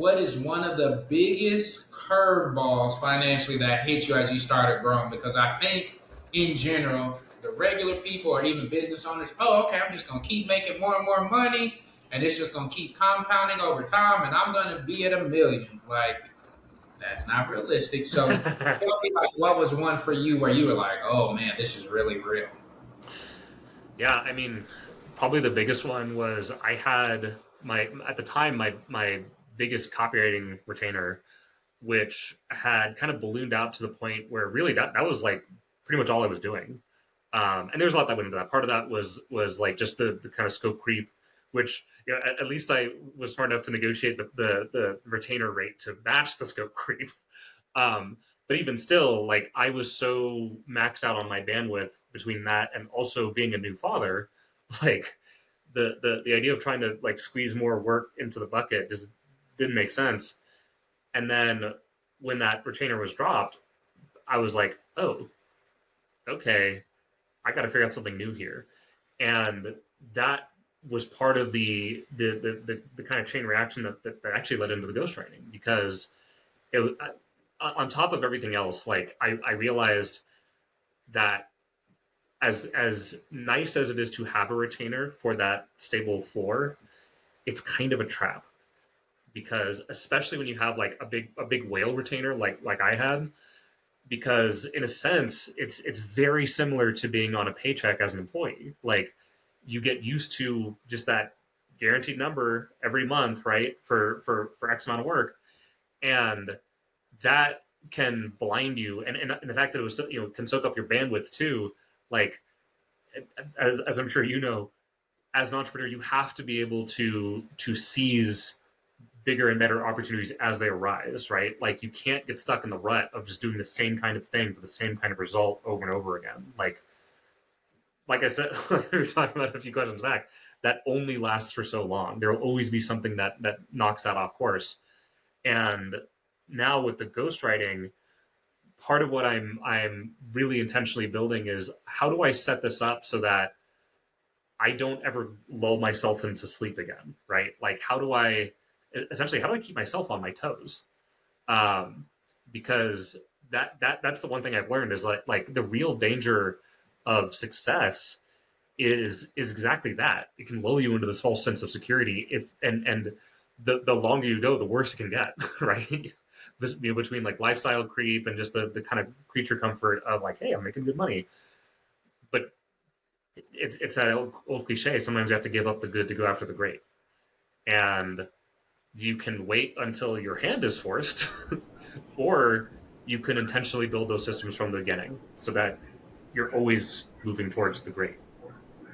What is one of the biggest curveballs financially that hit you as you started growing? Because I think in general, the regular people or even business owners, oh, okay, I'm just gonna keep making more and more money, and it's just gonna keep compounding over time, and I'm gonna be at a million. Like that's not realistic. So tell me, like, what was one for you where you were like, oh man, this is really real. Yeah, I mean, probably the biggest one was I had at the time my biggest copywriting retainer, which had kind of ballooned out to the point where really that was like pretty much all I was doing. And there's a lot that went into that. Part of that was like just the kind of scope creep, which at least I was smart enough to negotiate the retainer rate to match the scope creep. Um, but even still, like I was so maxed out on my bandwidth between that and also being a new father, like the idea of trying to like squeeze more work into the bucket just didn't make sense. And then when that retainer was dropped, I was like, oh, okay, I got to figure out something new here. And that was part of the kind of chain reaction that actually led into the ghostwriting because it, on top of everything else, like I realized that as nice as it is to have a retainer for that stable floor, it's kind of a trap because especially when you have like a big whale retainer like I had, because in a sense it's very similar to being on a paycheck as an employee. Like you get used to just that guaranteed number every month, right? For X amount of work. And that can blind you and the fact that it was can soak up your bandwidth too. Like as I'm sure you know, as an entrepreneur you have to be able to seize bigger and better opportunities as they arise, right? Like you can't get stuck in the rut of just doing the same kind of thing for the same kind of result over and over again. Like I said, like we were talking about a few questions back, that only lasts for so long. There will always be something that knocks that off course. And now with the ghostwriting, part of what I'm really intentionally building is how do I set this up so that I don't ever lull myself into sleep again, right? Like how do I essentially how do I keep myself on my toes? Um, because that's the one thing I've learned is like the real danger of success is exactly that. It can lull you into this false sense of security if and the longer you go, the worse it can get, right? This between like lifestyle creep and just the kind of creature comfort of like, hey, I'm making good money. But it's that old cliche. Sometimes you have to give up the good to go after the great. And you can wait until your hand is forced, or you can intentionally build those systems from the beginning so that you're always moving towards the great.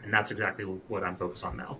And that's exactly what I'm focused on now.